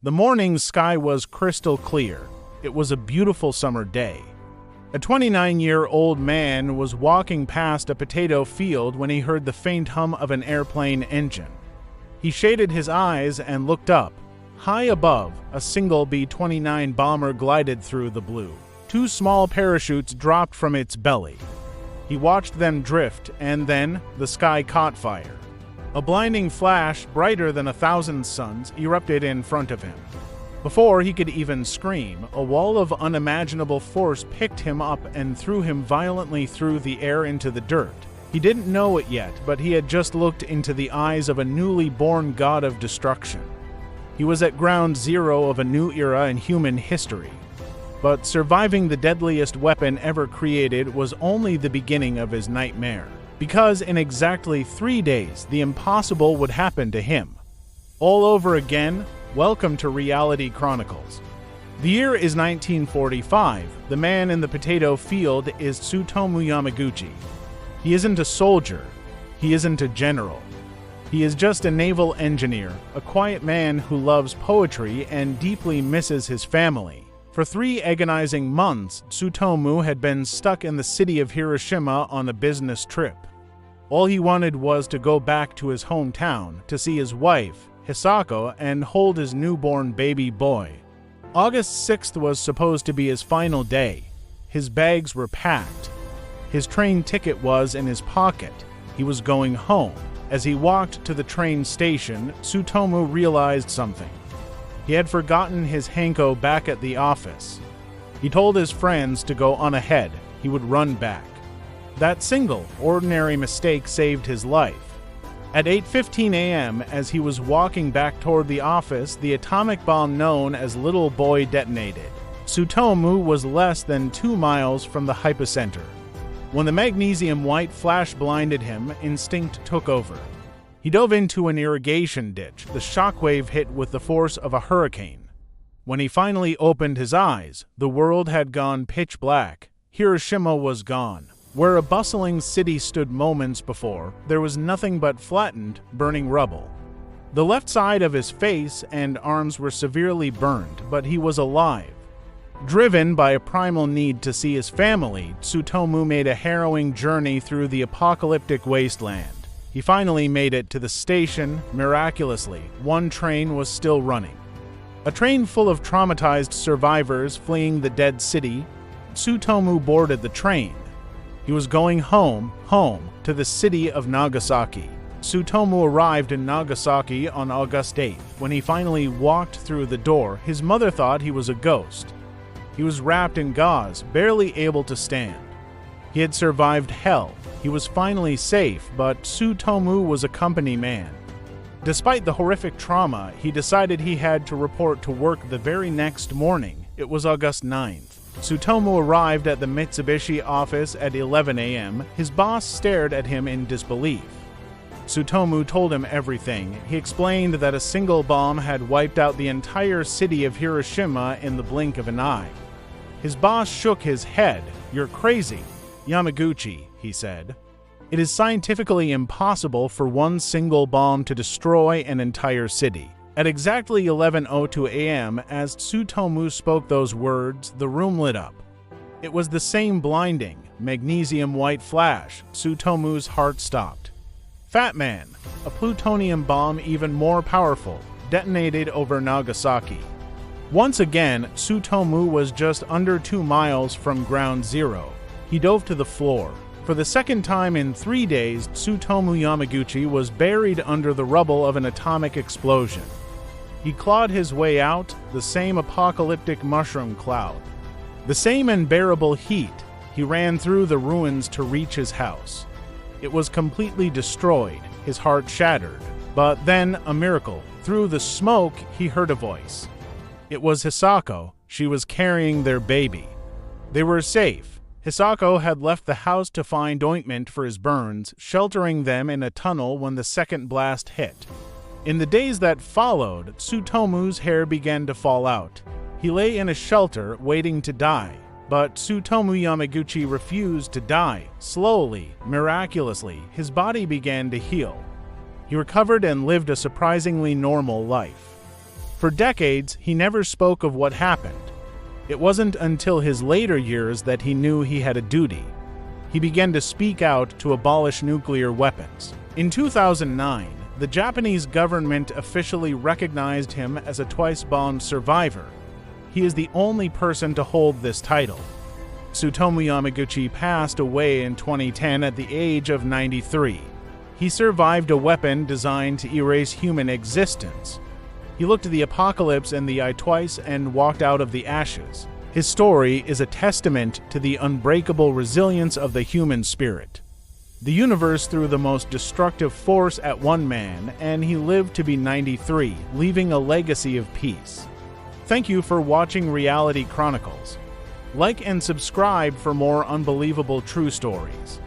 The morning sky was crystal clear. It was a beautiful summer day. A 29-year-old man was walking past a potato field when he heard the faint hum of an airplane engine. He shaded his eyes and looked up. High above, a single B-29 bomber glided through the blue. Two small parachutes dropped from its belly. He watched them drift, and then the sky caught fire. A blinding flash, brighter than 1,000 suns, erupted in front of him. Before he could even scream, a wall of unimaginable force picked him up and threw him violently through the air into the dirt. He didn't know it yet, but he had just looked into the eyes of a newly born god of destruction. He was at ground zero of a new era in human history. But surviving the deadliest weapon ever created was only the beginning of his nightmare. Because in exactly 3 days, the impossible would happen to him. All over again, welcome to Reality Chronicles. The year is 1945. The man in the potato field is Tsutomu Yamaguchi. He isn't a soldier. He isn't a general. He is just a naval engineer, a quiet man who loves poetry and deeply misses his family. For 3 agonizing months, Tsutomu had been stuck in the city of Hiroshima on a business trip. All he wanted was to go back to his hometown, to see his wife, Hisako, and hold his newborn baby boy. August 6th was supposed to be his final day. His bags were packed. His train ticket was in his pocket. He was going home. As he walked to the train station, Tsutomu realized something. He had forgotten his hanko back at the office. He told his friends to go on ahead. He would run back. That single, ordinary mistake saved his life. At 8:15 a.m., as he was walking back toward the office, the atomic bomb known as Little Boy detonated. Tsutomu was less than 2 miles from the hypocenter. When the magnesium white flash blinded him, instinct took over. He dove into an irrigation ditch. The shockwave hit with the force of a hurricane. When he finally opened his eyes, the world had gone pitch black. Hiroshima was gone. Where a bustling city stood moments before, there was nothing but flattened, burning rubble. The left side of his face and arms were severely burned, but he was alive. Driven by a primal need to see his family, Tsutomu made a harrowing journey through the apocalyptic wasteland. He finally made it to the station. Miraculously, one train was still running. A train full of traumatized survivors fleeing the dead city. Tsutomu boarded the train. He was going home to the city of Nagasaki. Tsutomu arrived in Nagasaki on August 8th. When he finally walked through the door, his mother thought he was a ghost. He was wrapped in gauze, barely able to stand. He had survived hell. He was finally safe, but Tsutomu was a company man. Despite the horrific trauma, he decided he had to report to work the very next morning. It was August 9th. Tsutomu arrived at the Mitsubishi office at 11 a.m. His boss stared at him in disbelief. Tsutomu told him everything. He explained that a single bomb had wiped out the entire city of Hiroshima in the blink of an eye. His boss shook his head. "You're crazy, Yamaguchi," he said. "It is scientifically impossible for one single bomb to destroy an entire city." At exactly 11:02 a.m., as Tsutomu spoke those words, the room lit up. It was the same blinding, magnesium white flash. Tsutomu's heart stopped. Fat Man, a plutonium bomb even more powerful, detonated over Nagasaki. Once again, Tsutomu was just under 2 miles from ground zero. He dove to the floor. For the second time in 3 days, Tsutomu Yamaguchi was buried under the rubble of an atomic explosion. He clawed his way out, the same apocalyptic mushroom cloud. The same unbearable heat. He ran through the ruins to reach his house. It was completely destroyed, his heart shattered. But then, a miracle. Through the smoke, he heard a voice. It was Hisako. She was carrying their baby. They were safe. Hisako had left the house to find ointment for his burns, sheltering them in a tunnel when the second blast hit. In the days that followed, Tsutomu's hair began to fall out. He lay in a shelter, waiting to die. But Tsutomu Yamaguchi refused to die. Slowly, miraculously, his body began to heal. He recovered and lived a surprisingly normal life. For decades, he never spoke of what happened. It wasn't until his later years that he knew he had a duty. He began to speak out to abolish nuclear weapons. In 2009, the Japanese government officially recognized him as a twice-bombed survivor. He is the only person to hold this title. Tsutomu Yamaguchi passed away in 2010 at the age of 93. He survived a weapon designed to erase human existence. He looked at the apocalypse in the eye twice and walked out of the ashes. His story is a testament to the unbreakable resilience of the human spirit. The universe threw the most destructive force at one man, and he lived to be 93, leaving a legacy of peace. Thank you for watching Reality Chronicles. Like and subscribe for more unbelievable true stories.